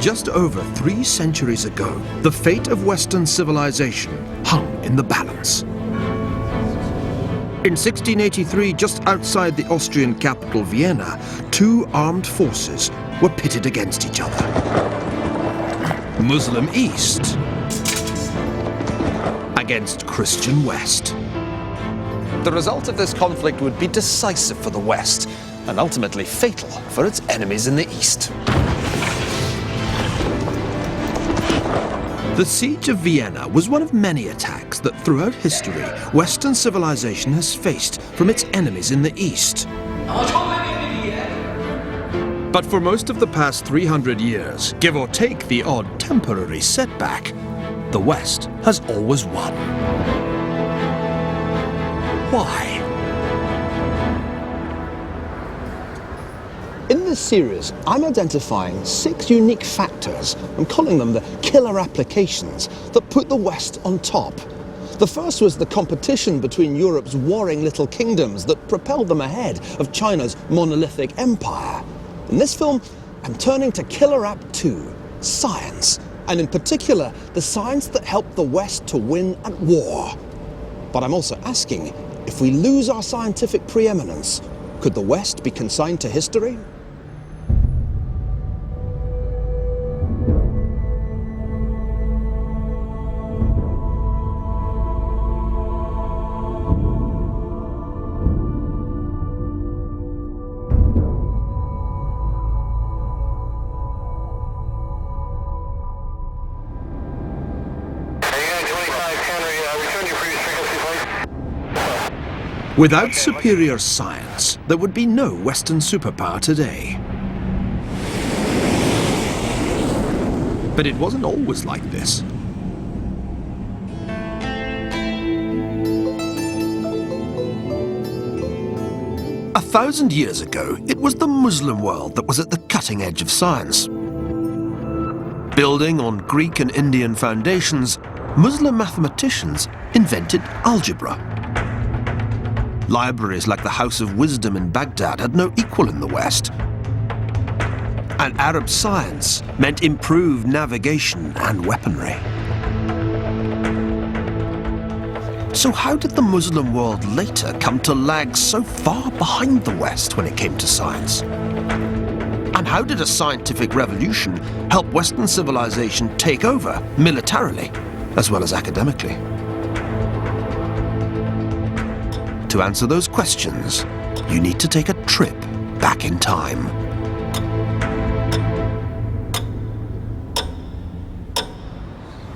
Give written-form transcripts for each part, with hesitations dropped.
just over 3 centuries ago, the fate of Western civilization hung in the balance. In 1683, just outside the Austrian capital Vienna, 2 armed forces were pitted against each other. Muslim East against Christian West. The result of this conflict would be decisive for the West and ultimately fatal for its enemies in the East. The Siege of Vienna was one of many attacks that throughout history Western civilization has faced from its enemies in the East. But for most of the past 300 years, give or take the odd temporary setback, the West has always won. Why? In this series, I'm identifying 6 unique factors, I'm calling them the killer applications, that put the West on top. The first was the competition between Europe's warring little kingdoms that propelled them ahead of China's monolithic empire. In this film, I'm turning to killer app 2, science, and in particular, the science that helped the West to win at war. But I'm also asking, if we lose our scientific preeminence, could the West be consigned to history? Without superior science, there would be no Western superpower today. But it wasn't always like this. A 1,000 years ago, it was the Muslim world that was at the cutting edge of science. Building on Greek and Indian foundations, Muslim mathematicians invented algebra. Libraries like the House of Wisdom in Baghdad had no equal in the West. And Arab science meant improved navigation and weaponry. So how did the Muslim world later come to lag so far behind the West when it came to science? And how did a scientific revolution help Western civilization take over militarily as well as academically? To answer those questions, you need to take a trip back in time.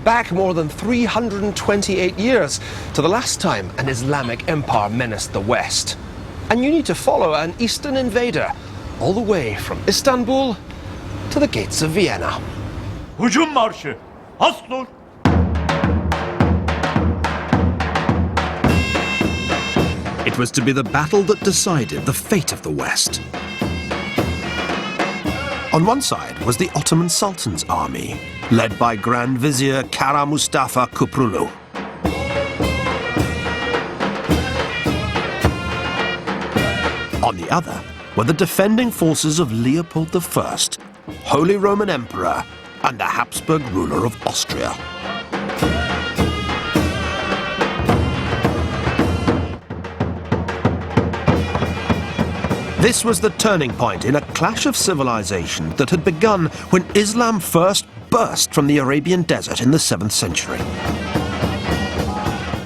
Back more than 328 years to the last time an Islamic empire menaced the West. And you need to follow an Eastern invader all the way from Istanbul to the gates of Vienna. Hücum marşı. Astur. It was to be the battle that decided the fate of the West. On one side was the Ottoman Sultan's army, led by Grand Vizier Kara Mustafa Kuprulu. On the other were the defending forces of Leopold I, Holy Roman Emperor and the Habsburg ruler of Austria. This was the turning point in a clash of civilization that had begun when Islam first burst from the Arabian desert in the 7th century.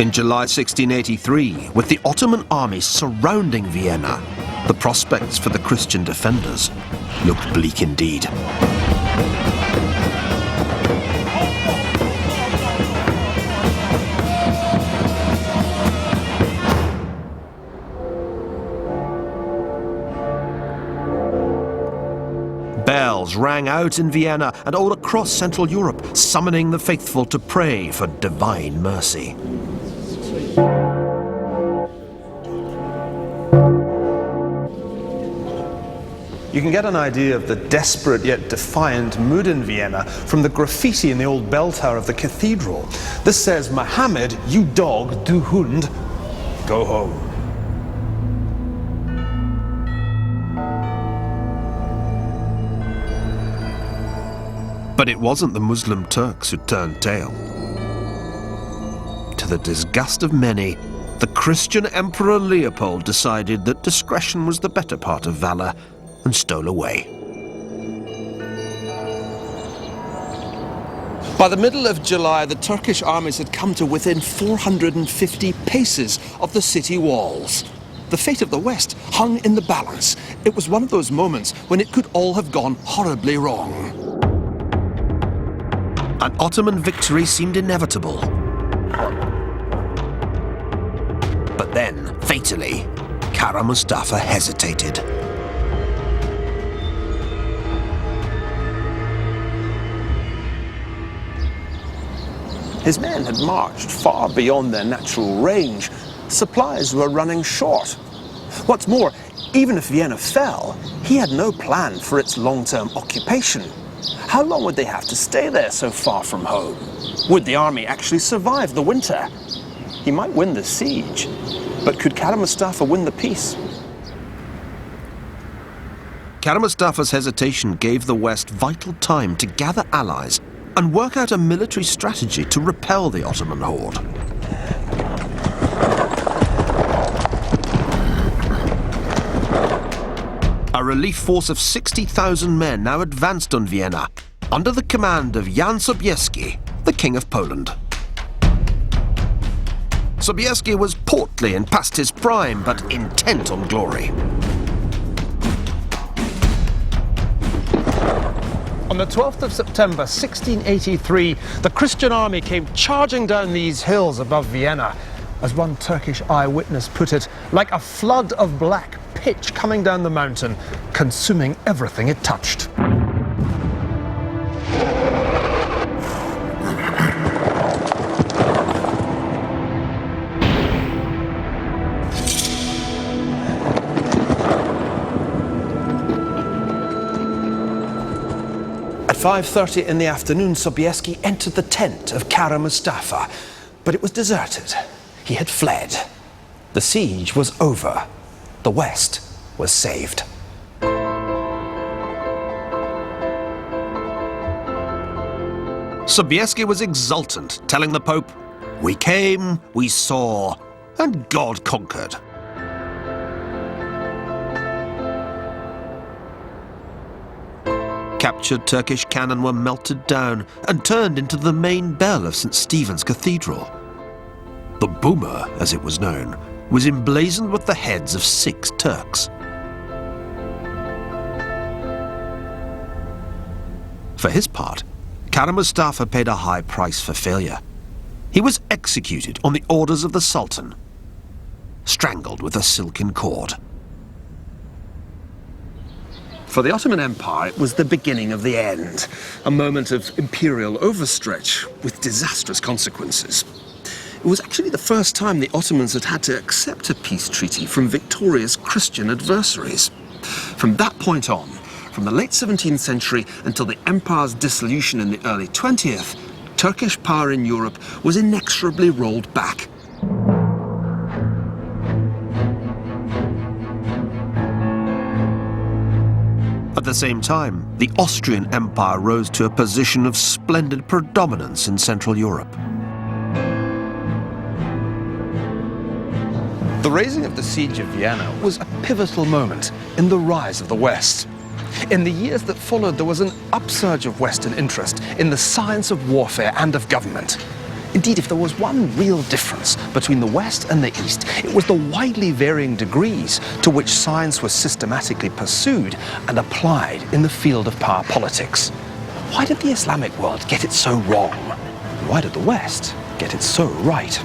In July 1683, with the Ottoman army surrounding Vienna, the prospects for the Christian defenders looked bleak indeed. Bells rang out in Vienna and all across Central Europe, summoning the faithful to pray for divine mercy. You can get an idea of the desperate yet defiant mood in Vienna from the graffiti in the old bell tower of the cathedral. This says, "Mohammed, you dog, du Hund, go home." But it wasn't the Muslim Turks who turned tail. To the disgust of many, the Christian Emperor Leopold decided that discretion was the better part of valor and stole away. By the middle of July, the Turkish armies had come to within 450 paces of the city walls. The fate of the West hung in the balance. It was one of those moments when it could all have gone horribly wrong. An Ottoman victory seemed inevitable. But then, fatally, Kara Mustafa hesitated. His men had marched far beyond their natural range. Supplies were running short. What's more, even if Vienna fell, he had no plan for its long-term occupation. How long would they have to stay there so far from home? Would the army actually survive the winter? He might win the siege, but could Kara Mustafa win the peace? Kara Mustafa's hesitation gave the West vital time to gather allies and work out a military strategy to repel the Ottoman horde. A relief force of 60,000 men now advanced on Vienna, under the command of Jan Sobieski, the King of Poland. Sobieski was portly and past his prime, but intent on glory. On the 12th of September 1683, the Christian army came charging down these hills above Vienna. As one Turkish eyewitness put it, like a flood of black pitch coming down the mountain, consuming everything it touched. At 5:30 in the afternoon, Sobieski entered the tent of Kara Mustafa, but it was deserted. He had fled. The siege was over. The West was saved. Sobieski was exultant, telling the Pope, "We came, we saw, and God conquered." Captured Turkish cannon were melted down and turned into the main bell of St. Stephen's Cathedral. The boomer, as it was known, was emblazoned with the heads of 6 Turks. For his part, Kara Mustafa paid a high price for failure. He was executed on the orders of the Sultan, strangled with a silken cord. For the Ottoman Empire, it was the beginning of the end, a moment of imperial overstretch with disastrous consequences. It was actually the first time the Ottomans had had to accept a peace treaty from victorious Christian adversaries. From that point on, from the late 17th century until the empire's dissolution in the early 20th, Turkish power in Europe was inexorably rolled back. At the same time, the Austrian Empire rose to a position of splendid predominance in Central Europe. The raising of the Siege of Vienna was a pivotal moment in the rise of the West. In the years that followed, there was an upsurge of Western interest in the science of warfare and of government. Indeed, if there was one real difference between the West and the East, it was the widely varying degrees to which science was systematically pursued and applied in the field of power politics. Why did the Islamic world get it so wrong? Why did the West get it so right?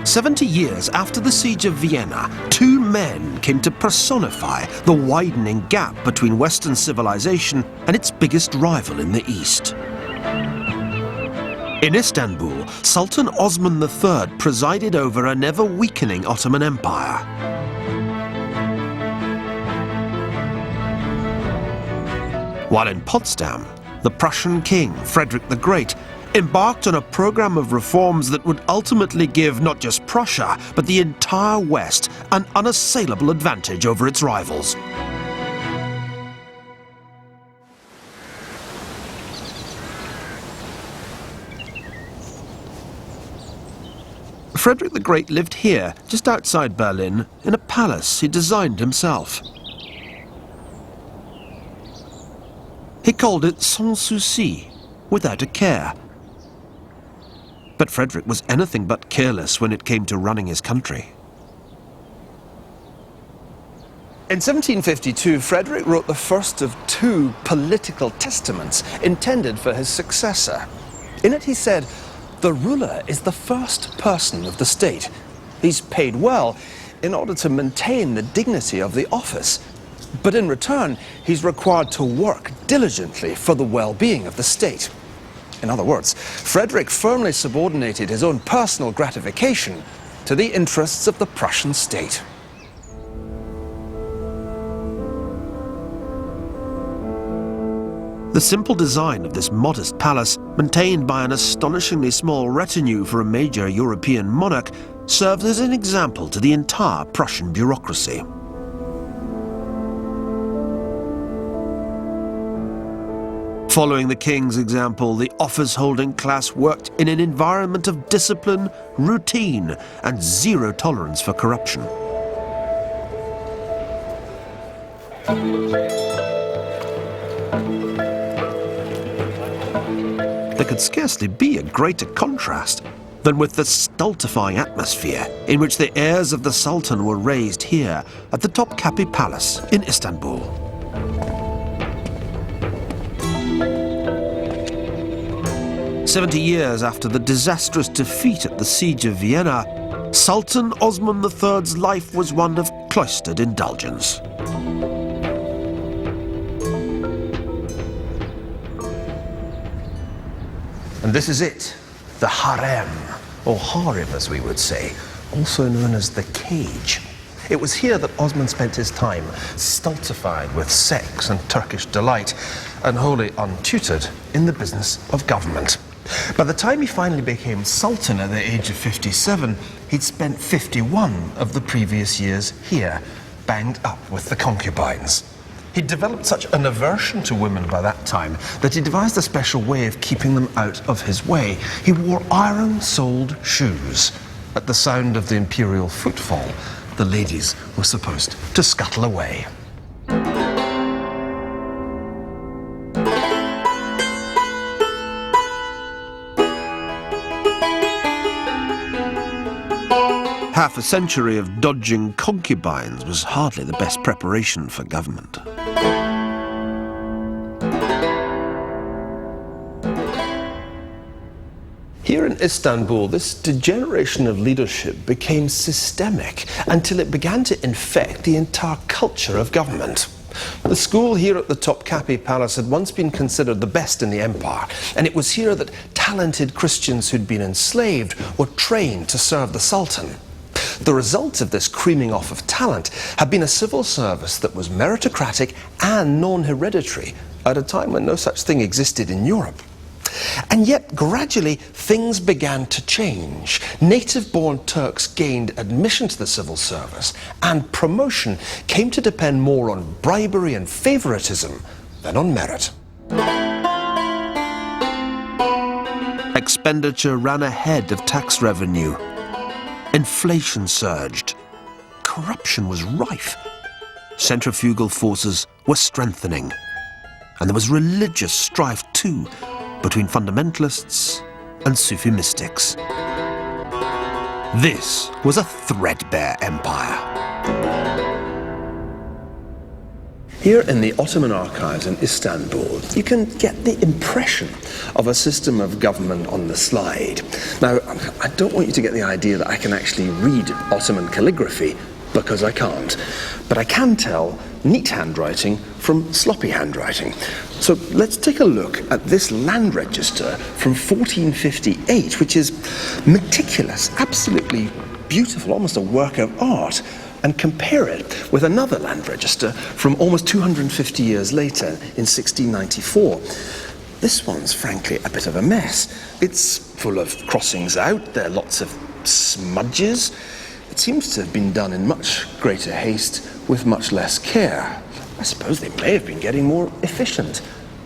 "70 years after the Siege of Vienna, 2 men came to personify the widening gap between Western civilization and its biggest rival in the East. In Istanbul, Sultan Osman III presided over an ever-weakening Ottoman Empire. While in Potsdam, the Prussian king, Frederick the Great, embarked on a program of reforms that would ultimately give not just Prussia, but the entire West an unassailable advantage over its rivals. Frederick the Great lived here, just outside Berlin, in a palace he designed himself. He called it sans souci, without a care. But Frederick was anything but careless when it came to running his country. In 1752, Frederick wrote the first of two political testaments intended for his successor. In it he said, "The ruler is the first person of the state. He's paid well in order to maintain the dignity of the office. But in return, he's required to work diligently for the well-being of the state." In other words, Frederick firmly subordinated his own personal gratification to the interests of the Prussian state. The simple design of this modest palace, maintained by an astonishingly small retinue for a major European monarch, served as an example to the entire Prussian bureaucracy. Following the king's example, the office-holding class worked in an environment of discipline, routine, and zero tolerance for corruption. There could scarcely be a greater contrast than with the stultifying atmosphere in which the heirs of the Sultan were raised here at the Topkapi Palace in Istanbul. "70 years after the disastrous defeat at the Siege of Vienna, Sultan Osman III's life was one of cloistered indulgence. And this is it, the harem, or harem as we would say, also known as the cage. It was here that Osman spent his time, stultified with sex and Turkish delight, and wholly untutored in the business of government. By the time he finally became Sultan at the age of 57, he'd spent 51 of the previous years here, banged up with the concubines. He'd developed such an aversion to women by that time that he devised a special way of keeping them out of his way. He wore iron-soled shoes. At the sound of the imperial footfall, the ladies were supposed to scuttle away. Half a century of dodging concubines was hardly the best preparation for government. Here in Istanbul, this degeneration of leadership became systemic until it began to infect the entire culture of government. The school here at the Topkapi Palace had once been considered the best in the empire, and it was here that talented Christians who'd been enslaved were trained to serve the Sultan. The result of this creaming off of talent had been a civil service that was meritocratic and non-hereditary at a time when no such thing existed in Europe. And yet, gradually, things began to change. Native-born Turks gained admission to the civil service, and promotion came to depend more on bribery and favoritism than on merit. Expenditure ran ahead of tax revenue. Inflation surged. Corruption was rife. Centrifugal forces were strengthening. And there was religious strife too, between fundamentalists and Sufi mystics. This was a threadbare empire. Here in the Ottoman archives in Istanbul, you can get the impression of a system of government on the slide. Now, I don't want you to get the idea that I can actually read Ottoman calligraphy, because I can't. But I can tell neat handwriting from sloppy handwriting. So let's take a look at this land register from 1458, which is meticulous, absolutely beautiful, almost a work of art, and compare it with another land register from almost 250 years later in 1694. This one's frankly a bit of a mess. It's full of crossings out, there are lots of smudges. It seems to have been done in much greater haste with much less care. I suppose they may have been getting more efficient,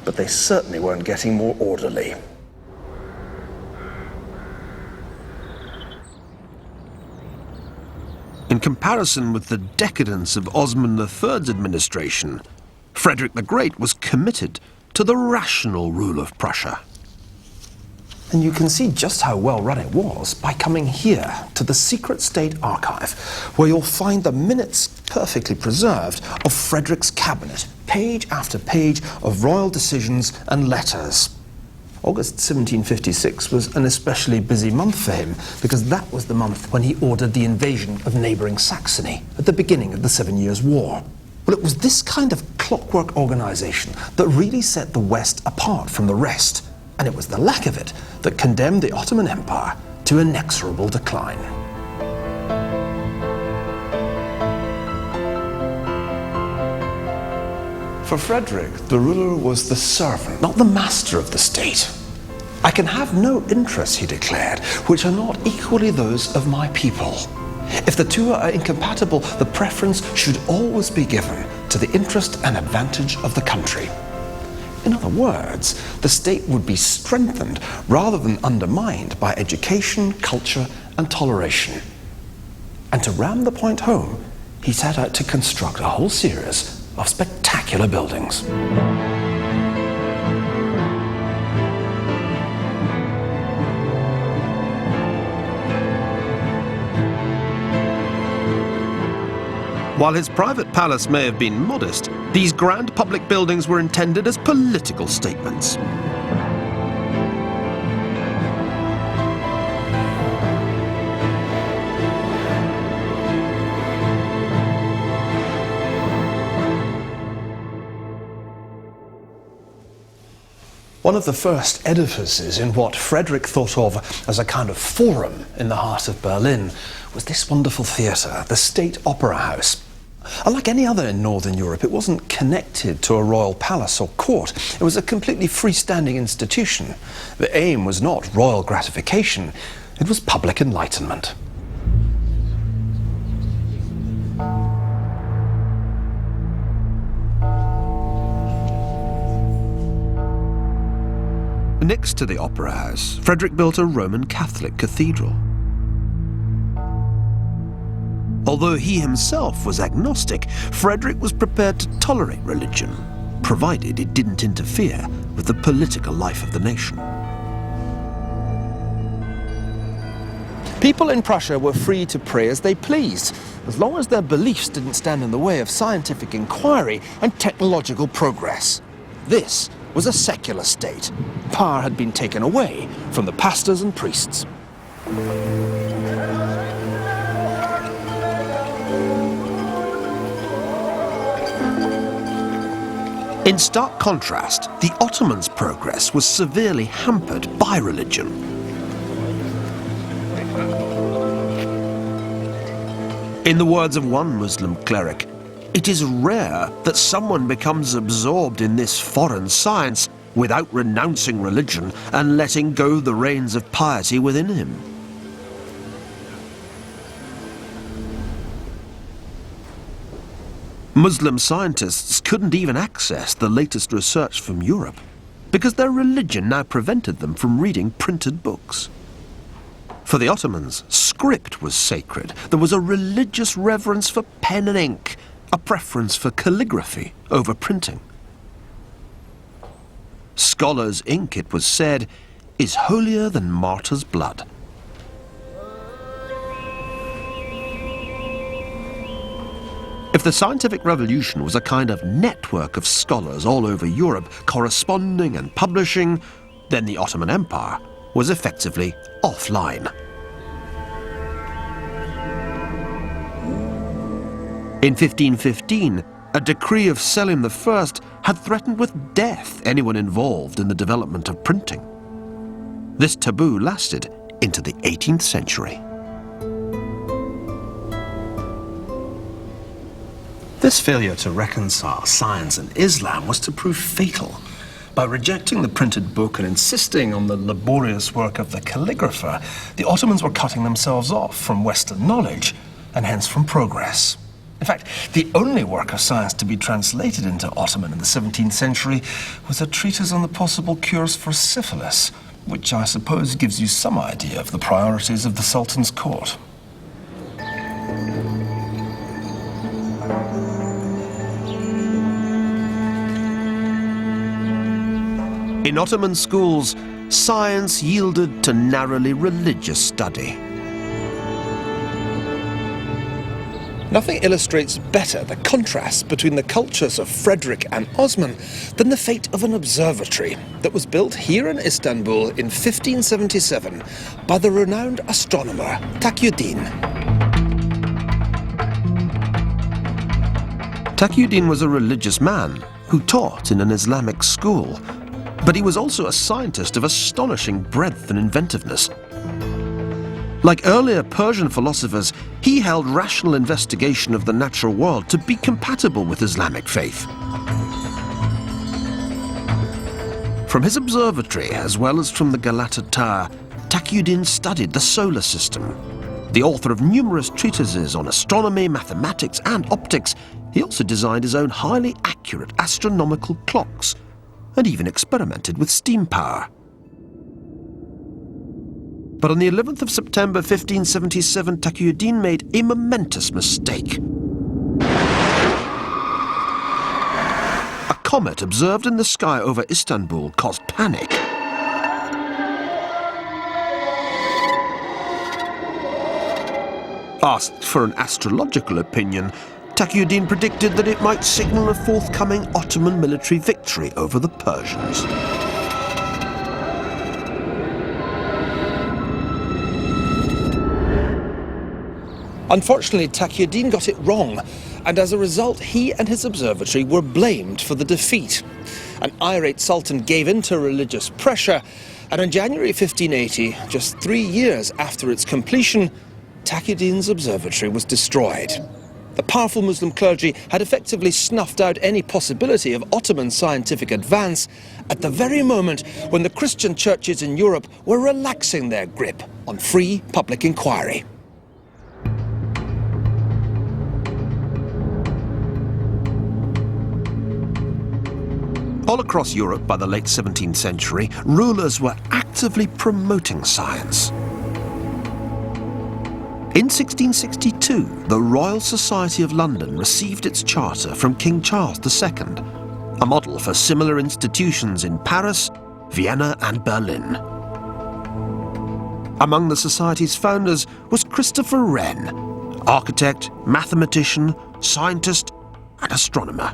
but they certainly weren't getting more orderly. In comparison with the decadence of Osman III's administration, Frederick the Great was committed to the rational rule of Prussia. And you can see just how well run it was by coming here to the Secret State Archive, where you'll find the minutes perfectly preserved of Frederick's cabinet, page after page of royal decisions and letters. August 1756 was an especially busy month for him because that was the month when he ordered the invasion of neighbouring Saxony at the beginning of the 7 Years' War. Well, it was this kind of clockwork organisation that really set the West apart from the rest, and it was the lack of it that condemned the Ottoman Empire to inexorable decline. For Frederick, the ruler was the servant, not the master of the state. I can have no interests, he declared, which are not equally those of my people. If the two are incompatible, the preference should always be given to the interest and advantage of the country. In other words, the state would be strengthened rather than undermined by education, culture, and toleration. And to ram the point home, he set out to construct a whole series of spectacular buildings. While his private palace may have been modest, these grand public buildings were intended as political statements. One of the first edifices in what Frederick thought of as a kind of forum in the heart of Berlin was this wonderful theatre, the State Opera House. Unlike any other in Northern Europe, it wasn't connected to a royal palace or court. It was a completely freestanding institution. The aim was not royal gratification, it was public enlightenment. Next to the Opera House, Frederick built a Roman Catholic cathedral. Although he himself was agnostic, Frederick was prepared to tolerate religion, provided it didn't interfere with the political life of the nation. People in Prussia were free to pray as they pleased, as long as their beliefs didn't stand in the way of scientific inquiry and technological progress. This was a secular state. Power had been taken away from the pastors and priests. In stark contrast, the Ottomans' progress was severely hampered by religion. In the words of one Muslim cleric, it is rare that someone becomes absorbed in this foreign science without renouncing religion and letting go the reins of piety within him. Muslim scientists couldn't even access the latest research from Europe because their religion now prevented them from reading printed books. For the Ottomans, script was sacred. There was a religious reverence for pen and ink, a preference for calligraphy over printing. Scholars' ink, it was said, is holier than martyrs' blood. If the scientific revolution was a kind of network of scholars all over Europe corresponding and publishing, then the Ottoman Empire was effectively offline. In 1515, a decree of Selim I had threatened with death anyone involved in the development of printing. This taboo lasted into the 18th century. This failure to reconcile science and Islam was to prove fatal. By rejecting the printed book and insisting on the laborious work of the calligrapher, the Ottomans were cutting themselves off from Western knowledge, and hence from progress. In fact, the only work of science to be translated into Ottoman in the 17th century was a treatise on the possible cures for syphilis, which I suppose gives you some idea of the priorities of the Sultan's court. In Ottoman schools, science yielded to narrowly religious study. Nothing illustrates better the contrast between the cultures of Frederick and Osman than the fate of an observatory that was built here in Istanbul in 1577 by the renowned astronomer Taqiyuddin. Taqiyuddin was a religious man who taught in an Islamic school, but he was also a scientist of astonishing breadth and inventiveness. Like earlier Persian philosophers, he held rational investigation of the natural world to be compatible with Islamic faith. From his observatory, as well as from the Galata Tower, Taqiyuddin studied the solar system. The author of numerous treatises on astronomy, mathematics, and optics, he also designed his own highly accurate astronomical clocks, and even experimented with steam power. But on the 11th of September 1577, Taqiyuddin made a momentous mistake. A comet observed in the sky over Istanbul caused panic. Asked for an astrological opinion, Taqiyuddin predicted that it might signal a forthcoming Ottoman military victory over the Persians. Unfortunately, Taqiyuddin got it wrong, and as a result, he and his observatory were blamed for the defeat. An irate sultan gave in to religious pressure, and in January 1580, just 3 years after its completion, Taqiyuddin's observatory was destroyed. The powerful Muslim clergy had effectively snuffed out any possibility of Ottoman scientific advance at the very moment when the Christian churches in Europe were relaxing their grip on free public inquiry. All across Europe by the late 17th century, rulers were actively promoting science. In 1662, the Royal Society of London received its charter from King Charles II, a model for similar institutions in Paris, Vienna, and Berlin. Among the Society's founders was Christopher Wren, architect, mathematician, scientist, and astronomer.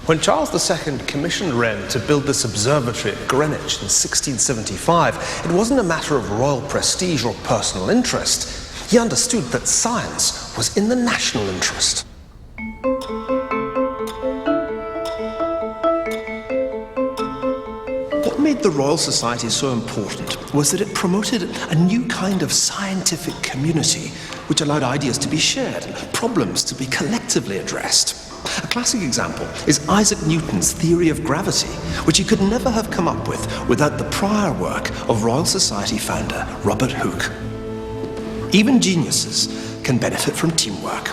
When Charles II commissioned Wren to build this observatory at Greenwich in 1675, it wasn't a matter of royal prestige or personal interest. He understood that science was in the national interest. What made the Royal Society so important was that it promoted a new kind of scientific community which allowed ideas to be shared and problems to be collectively addressed. A classic example is Isaac Newton's theory of gravity, which he could never have come up with without the prior work of Royal Society founder Robert Hooke. Even geniuses can benefit from teamwork.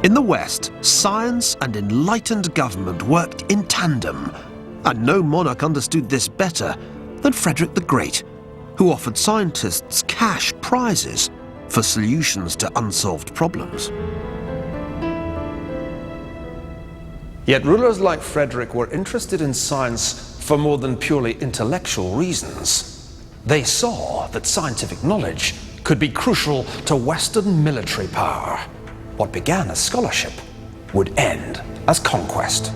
In the West, science and enlightened government worked in tandem, and no monarch understood this better than Frederick the Great, who offered scientists cash prizes for solutions to unsolved problems. Yet rulers like Frederick were interested in science for more than purely intellectual reasons. They saw that scientific knowledge could be crucial to Western military power. What began as scholarship would end as conquest.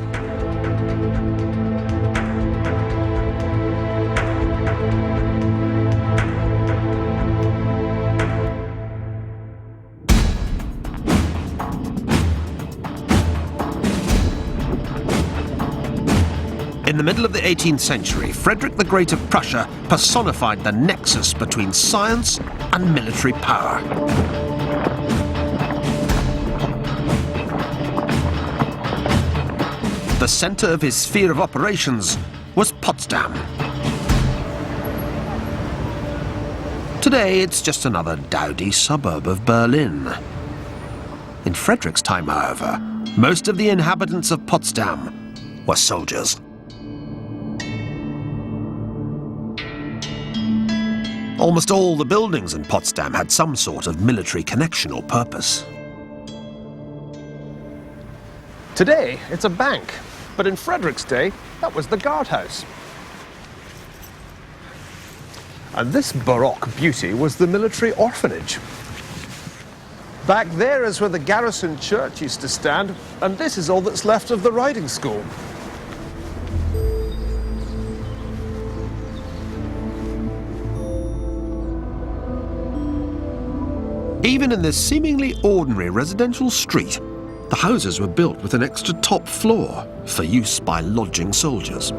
In the middle of the 18th century, Frederick the Great of Prussia personified the nexus between science and military power. The centre of his sphere of operations was Potsdam. Today, it's just another dowdy suburb of Berlin. In Frederick's time, however, most of the inhabitants of Potsdam were soldiers. Almost all the buildings in Potsdam had some sort of military connection or purpose. Today, it's a bank, but in Frederick's day, that was the guardhouse. And this Baroque beauty was the military orphanage. Back there is where the garrison church used to stand, and this is all that's left of the riding school. Even in this seemingly ordinary residential street, the houses were built with an extra top floor for use by lodging soldiers.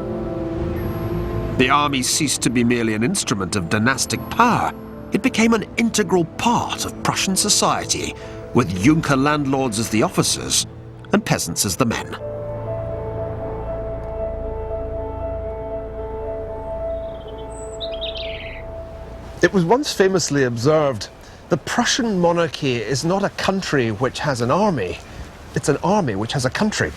The army ceased to be merely an instrument of dynastic power. It became an integral part of Prussian society, with Junker landlords as the officers and peasants as the men. It was once famously observed, the Prussian monarchy is not a country which has an army, it's an army which has a country.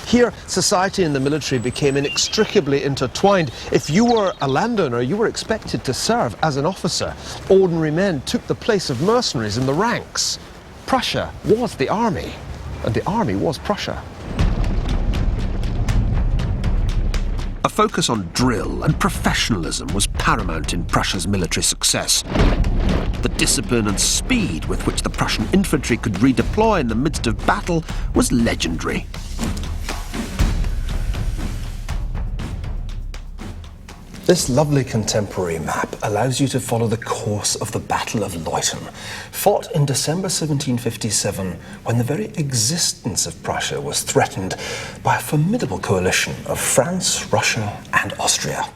Here, society and the military became inextricably intertwined. If you were a landowner, you were expected to serve as an officer. Ordinary men took the place of mercenaries in the ranks. Prussia was the army, and the army was Prussia. A focus on drill and professionalism was paramount in Prussia's military success. The discipline and speed with which the Prussian infantry could redeploy in the midst of battle was legendary. This lovely contemporary map allows you to follow the course of the Battle of Leuthen, fought in December 1757, when the very existence of Prussia was threatened by a formidable coalition of France, Russia, and Austria.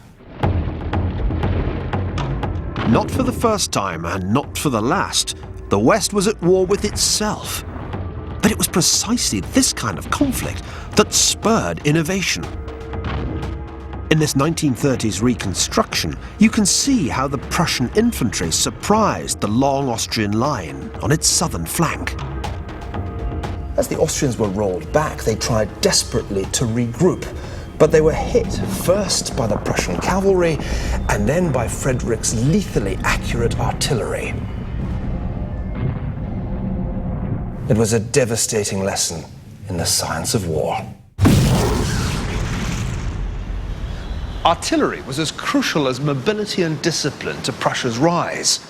Not for the first time and not for the last, the West was at war with itself. But it was precisely this kind of conflict that spurred innovation. In this 1930s reconstruction, you can see how the Prussian infantry surprised the long Austrian line on its southern flank. As the Austrians were rolled back, they tried desperately to regroup, but they were hit first by the Prussian cavalry and then by Frederick's lethally accurate artillery. It was a devastating lesson in the science of war. Artillery was as crucial as mobility and discipline to Prussia's rise.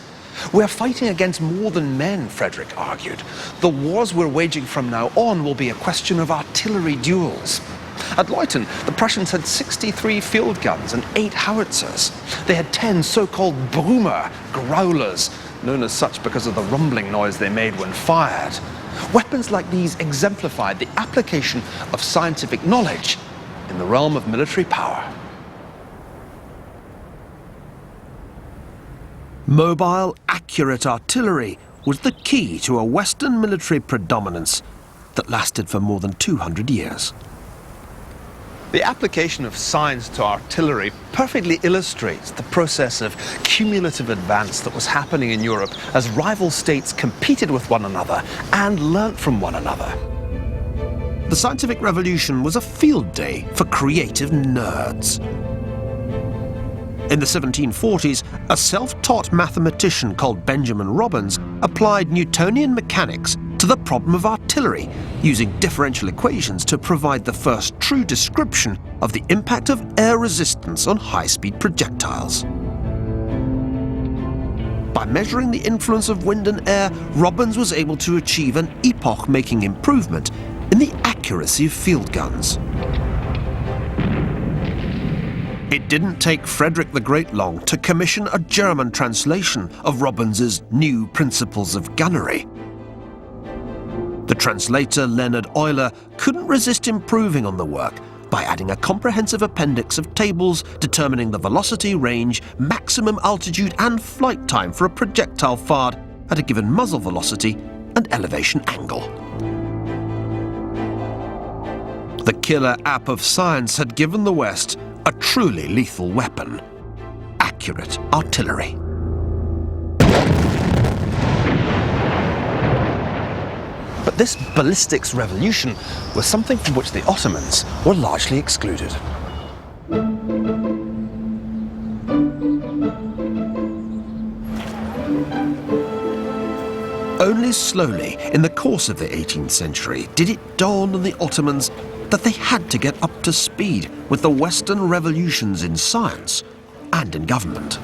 We're fighting against more than men, Frederick argued. The wars we're waging from now on will be a question of artillery duels. At Leuthen, the Prussians had 63 field guns and 8 howitzers. They had 10 so-called Brummer, growlers, known as such because of the rumbling noise they made when fired. Weapons like these exemplified the application of scientific knowledge in the realm of military power. Mobile, accurate artillery was the key to a Western military predominance that lasted for more than 200 years. The application of science to artillery perfectly illustrates the process of cumulative advance that was happening in Europe as rival states competed with one another and learnt from one another. The scientific revolution was a field day for creative nerds. In the 1740s, a self-taught mathematician called Benjamin Robbins applied Newtonian mechanics to the problem of artillery, using differential equations to provide the first true description of the impact of air resistance on high-speed projectiles. By measuring the influence of wind and air, Robbins was able to achieve an epoch-making improvement in the accuracy of field guns. It didn't take Frederick the Great long to commission a German translation of Robbins's New Principles of Gunnery. The translator, Leonhard Euler, couldn't resist improving on the work by adding a comprehensive appendix of tables determining the velocity, range, maximum altitude and flight time for a projectile fired at a given muzzle velocity and elevation angle. The killer app of science had given the West a truly lethal weapon: accurate artillery. But this ballistics revolution was something from which the Ottomans were largely excluded. Only slowly, in the course of the 18th century, did it dawn on the Ottomans that they had to get up to speed with the Western revolutions in science and in government.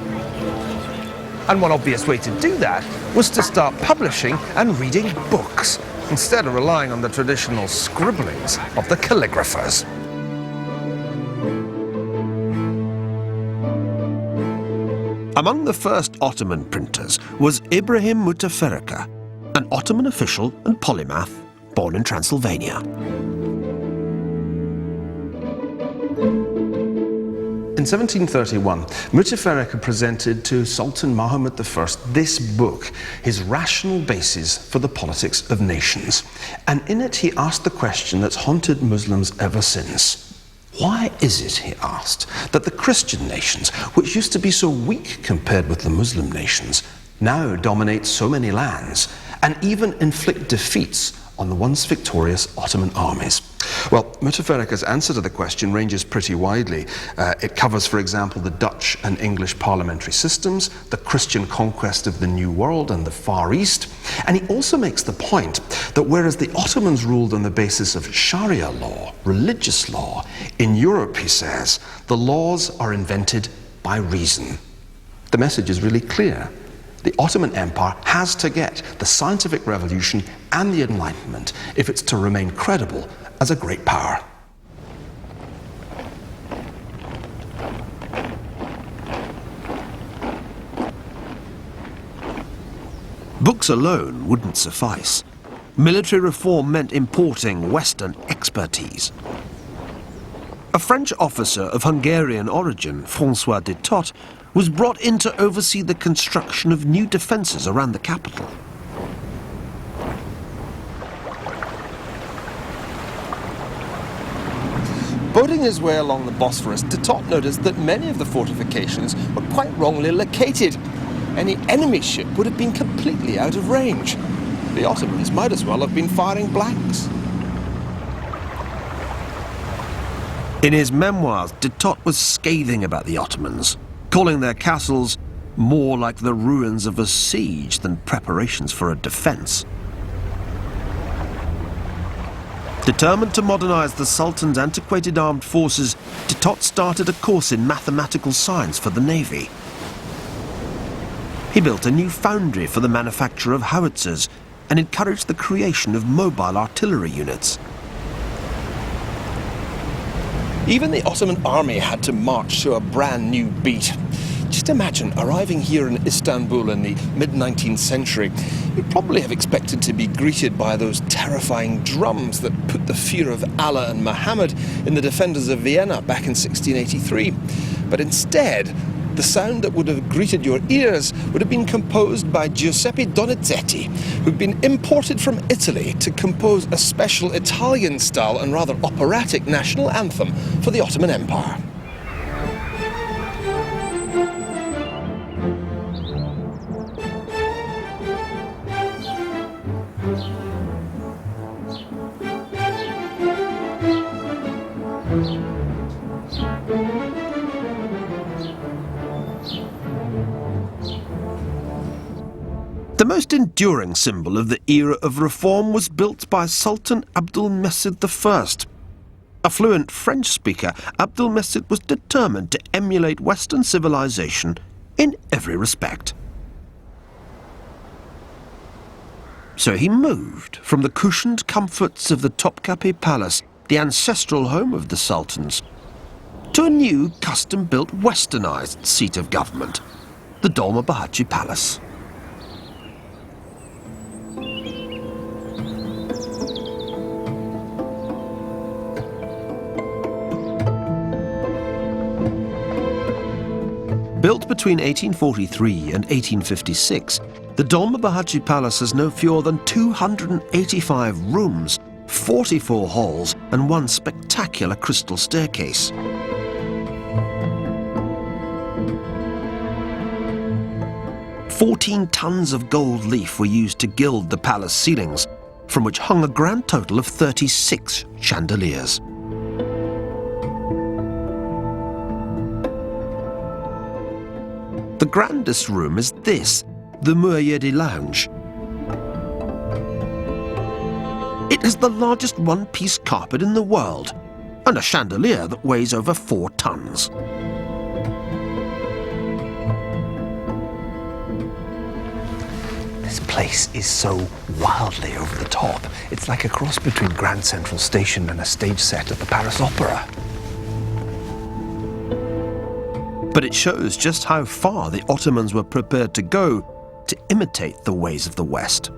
And one obvious way to do that was to start publishing and reading books, instead of relying on the traditional scribblings of the calligraphers. Among the first Ottoman printers was Ibrahim Mutaferrika, an Ottoman official and polymath born in Transylvania. In 1731, Mutaferrika presented to Sultan Muhammad I this book, his rational basis for the politics of nations. And in it he asked the question that's haunted Muslims ever since. Why is it, he asked, that the Christian nations, which used to be so weak compared with the Muslim nations, now dominate so many lands and even inflict defeats on the once victorious Ottoman armies? Well, Mutaferrika's answer to the question ranges pretty widely. It covers, for example, the Dutch and English parliamentary systems, the Christian conquest of the New World and the Far East, and he also makes the point that whereas the Ottomans ruled on the basis of Sharia law, religious law, in Europe, he says, the laws are invented by reason. The message is really clear. The Ottoman Empire has to get the scientific revolution and the Enlightenment if it's to remain credible as a great power. Books alone wouldn't suffice. Military reform meant importing Western expertise. A French officer of Hungarian origin, François de Tott, was brought in to oversee the construction of new defences around the capital. Boating his way along the Bosphorus, de Tott noticed that many of the fortifications were quite wrongly located. Any enemy ship would have been completely out of range. The Ottomans might as well have been firing blanks. In his memoirs, de Tott was scathing about the Ottomans, calling their castles more like the ruins of a siege than preparations for a defence. Determined to modernise the Sultan's antiquated armed forces, de Tott started a course in mathematical science for the Navy. He built a new foundry for the manufacture of howitzers and encouraged the creation of mobile artillery units. Even the Ottoman army had to march to a brand new beat. Just imagine arriving here in Istanbul in the mid-19th century. You'd probably have expected to be greeted by those terrifying drums that put the fear of Allah and Muhammad in the defenders of Vienna back in 1683. But instead, the sound that would have greeted your ears would have been composed by Giuseppe Donizetti, who'd been imported from Italy to compose a special Italian-style and rather operatic national anthem for the Ottoman Empire. The most enduring symbol of the era of reform was built by Sultan Abdülmecid I. A fluent French speaker, Abdülmecid was determined to emulate Western civilization in every respect. So he moved from the cushioned comforts of the Topkapi Palace, the ancestral home of the sultans, to a new custom-built westernized seat of government, the Dolmabahce Palace. Built between 1843 and 1856, the Dolmabahce Palace has no fewer than 285 rooms, 44 halls, and one spectacular crystal staircase. "14 tons of gold leaf were used to gild the palace ceilings, from which hung a grand total of 36 chandeliers. The grandest room is this, the Murriedi Lounge. It is the largest one-piece carpet in the world, and a chandelier that weighs over 4 tons. This place is so wildly over the top. It's like a cross between Grand Central Station and a stage set at the Paris Opera. But it shows just how far the Ottomans were prepared to go to imitate the ways of the West.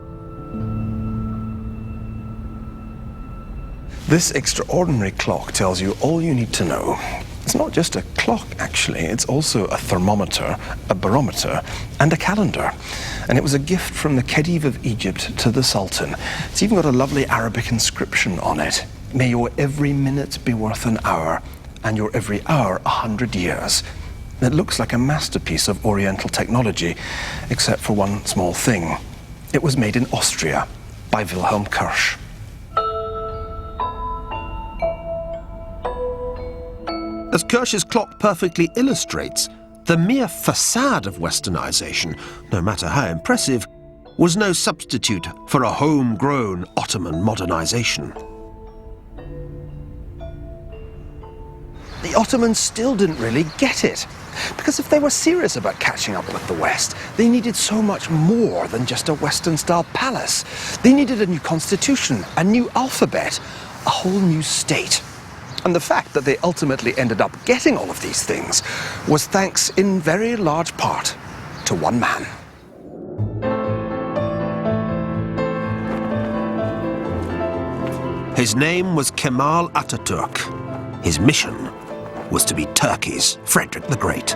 This extraordinary clock tells you all you need to know. It's not just a clock, actually. It's also a thermometer, a barometer, and a calendar. And it was a gift from the Khedive of Egypt to the Sultan. It's even got a lovely Arabic inscription on it. May your every minute be worth an hour, and your every hour 100 years. It looks like a masterpiece of Oriental technology, except for one small thing. It was made in Austria by Wilhelm Kirsch. As Kirsch's clock perfectly illustrates, the mere facade of Westernization, no matter how impressive, was no substitute for a homegrown Ottoman modernization. The Ottomans still didn't really get it, because if they were serious about catching up with the West, they needed so much more than just a Western-style palace. They needed a new constitution, a new alphabet, a whole new state. And the fact that they ultimately ended up getting all of these things was thanks in very large part to one man. His name was Kemal Atatürk. His mission was to be Turkey's Frederick the Great.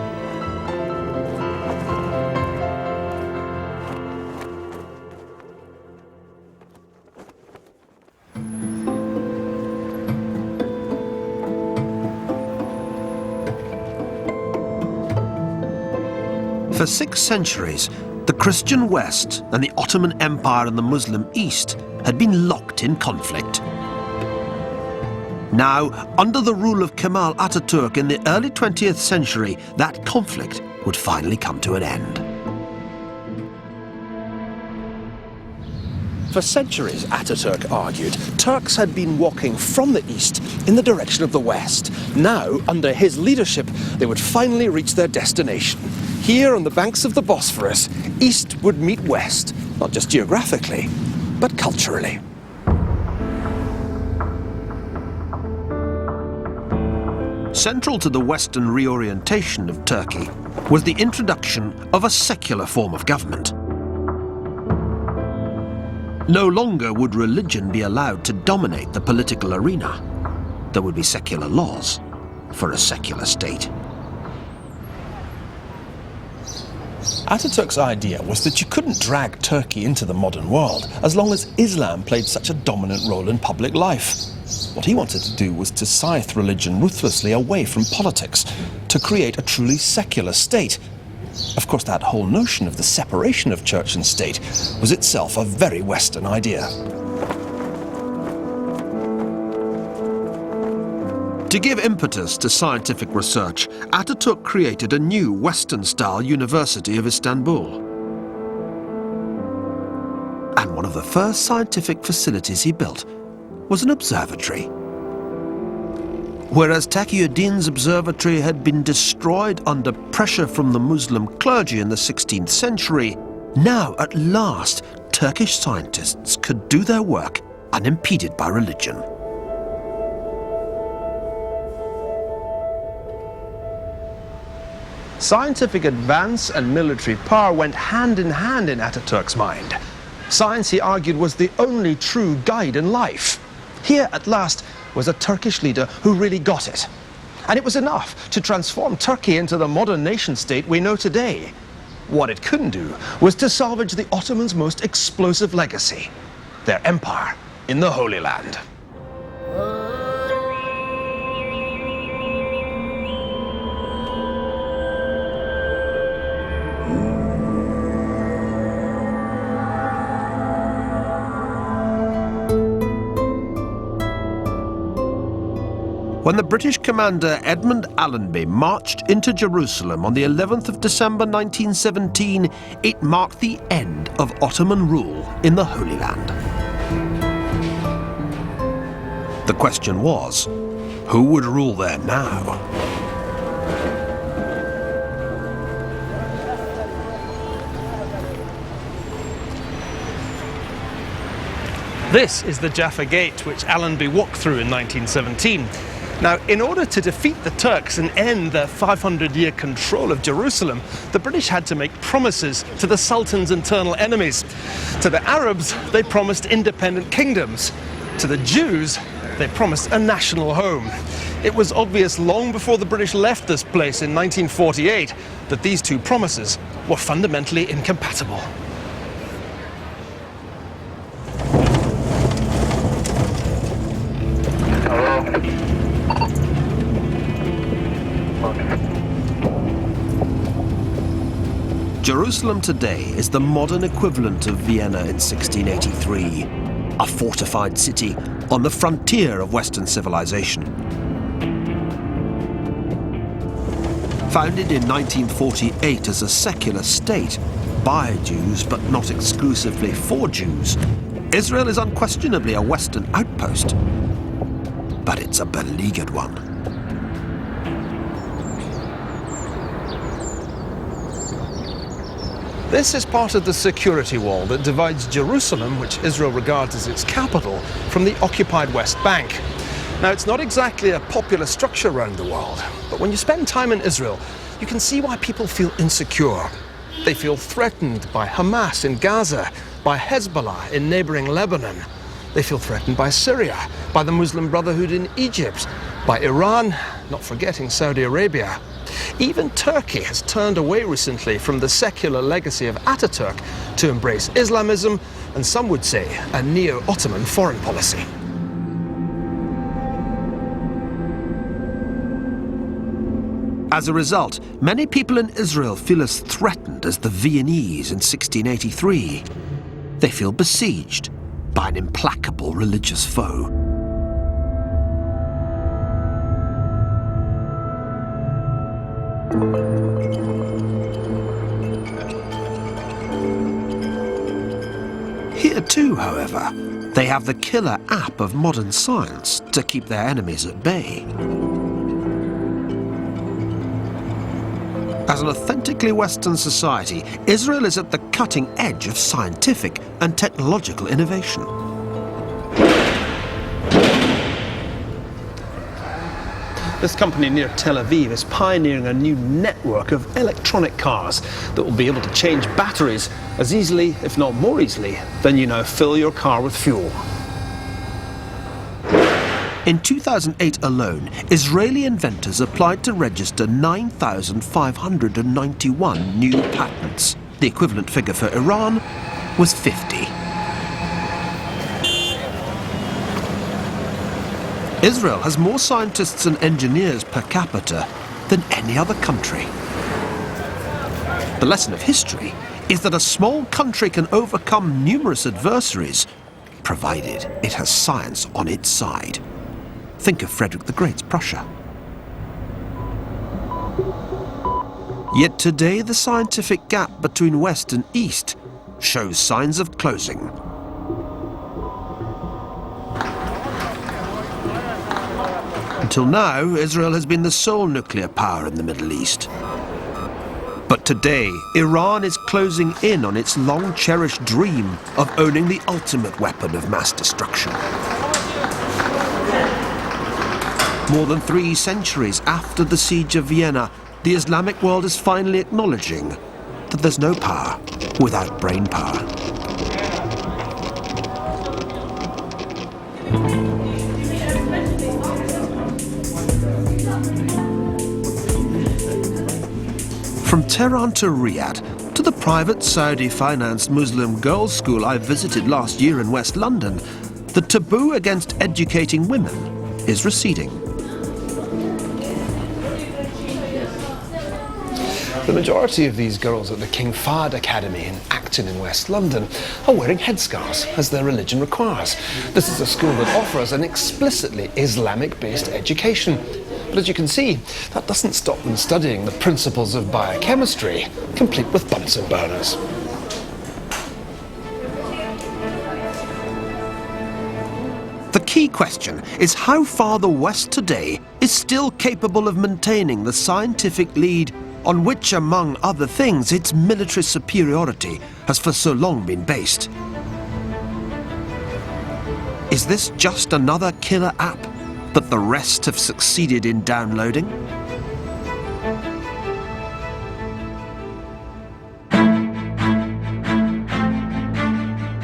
For 6 centuries, the Christian West and the Ottoman Empire and the Muslim East had been locked in conflict. Now, under the rule of Kemal Atatürk in the early 20th century, that conflict would finally come to an end. For centuries, Ataturk argued, Turks had been walking from the east in the direction of the west. Now, under his leadership, they would finally reach their destination. Here on the banks of the Bosphorus, east would meet west, not just geographically, but culturally. Central to the Western reorientation of Turkey was the introduction of a secular form of government. No longer would religion be allowed to dominate the political arena. There would be secular laws for a secular state. Ataturk's idea was that you couldn't drag Turkey into the modern world as long as Islam played such a dominant role in public life. What he wanted to do was to scythe religion ruthlessly away from politics, to create a truly secular state. Of course, that whole notion of the separation of church and state was itself a very Western idea. To give impetus to scientific research, Ataturk created a new Western-style University of Istanbul. And one of the first scientific facilities he built was an observatory. Whereas Taqiyuddin's observatory had been destroyed under pressure from the Muslim clergy in the 16th century, now at last Turkish scientists could do their work unimpeded by religion. Scientific advance and military power went hand in hand in Ataturk's mind. Science, he argued, was the only true guide in life. Here, at last, was a Turkish leader who really got it. And it was enough to transform Turkey into the modern nation-state we know today. What it couldn't do was to salvage the Ottomans' most explosive legacy, their empire in the Holy Land. When the British commander Edmund Allenby marched into Jerusalem on the 11th of December 1917, it marked the end of Ottoman rule in the Holy Land. The question was, who would rule there now? This is the Jaffa Gate, which Allenby walked through in 1917. Now, in order to defeat the Turks and end their 500-year control of Jerusalem, the British had to make promises to the Sultan's internal enemies. To the Arabs, they promised independent kingdoms. To the Jews, they promised a national home. It was obvious long before the British left this place in 1948 that these two promises were fundamentally incompatible. Jerusalem today is the modern equivalent of Vienna in 1683, a fortified city on the frontier of Western civilization. Founded in 1948 as a secular state by Jews but not exclusively for Jews, Israel is unquestionably a Western outpost, but it's a beleaguered one. This is part of the security wall that divides Jerusalem, which Israel regards as its capital, from the occupied West Bank. Now, it's not exactly a popular structure around the world, but when you spend time in Israel, you can see why people feel insecure. They feel threatened by Hamas in Gaza, by Hezbollah in neighboring Lebanon. They feel threatened by Syria, by the Muslim Brotherhood in Egypt, by Iran, not forgetting Saudi Arabia. Even Turkey has turned away recently from the secular legacy of Ataturk to embrace Islamism and some would say a neo-Ottoman foreign policy. As a result, many people in Israel feel as threatened as the Viennese in 1683. They feel besieged by an implacable religious foe. Here too, however, they have the killer app of modern science to keep their enemies at bay. As an authentically Western society, Israel is at the cutting edge of scientific and technological innovation. This company near Tel Aviv is pioneering a new network of electronic cars that will be able to change batteries as easily, if not more easily, than you now fill your car with fuel. In 2008 alone, Israeli inventors applied to register 9,591 new patents. The equivalent figure for Iran was 50. Israel has more scientists and engineers per capita than any other country. The lesson of history is that a small country can overcome numerous adversaries, provided it has science on its side. Think of Frederick the Great's Prussia. Yet today the scientific gap between West and East shows signs of closing. Until now, Israel has been the sole nuclear power in the Middle East. But today, Iran is closing in on its long-cherished dream of owning the ultimate weapon of mass destruction. More than 3 centuries after the siege of Vienna, the Islamic world is finally acknowledging that there's no power without brain power. From Tehran to Riyadh, to the private Saudi-financed Muslim girls' school I visited last year in West London, the taboo against educating women is receding. The majority of these girls at the King Fahd Academy in Acton in West London are wearing headscarves, as their religion requires. This is a school that offers an explicitly Islamic-based education. But as you can see, that doesn't stop them studying the principles of biochemistry, complete with Bunsen burners. The key question is how far the West today is still capable of maintaining the scientific lead on which, among other things, its military superiority has for so long been based. Is this just another killer app that the rest have succeeded in downloading?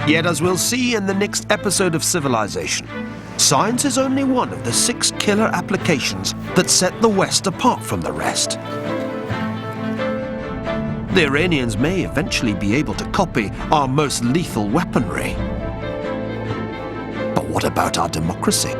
Yet, as we'll see in the next episode of Civilization, science is only one of the 6 killer applications that set the West apart from the rest. The Iranians may eventually be able to copy our most lethal weaponry. But what about our democracy?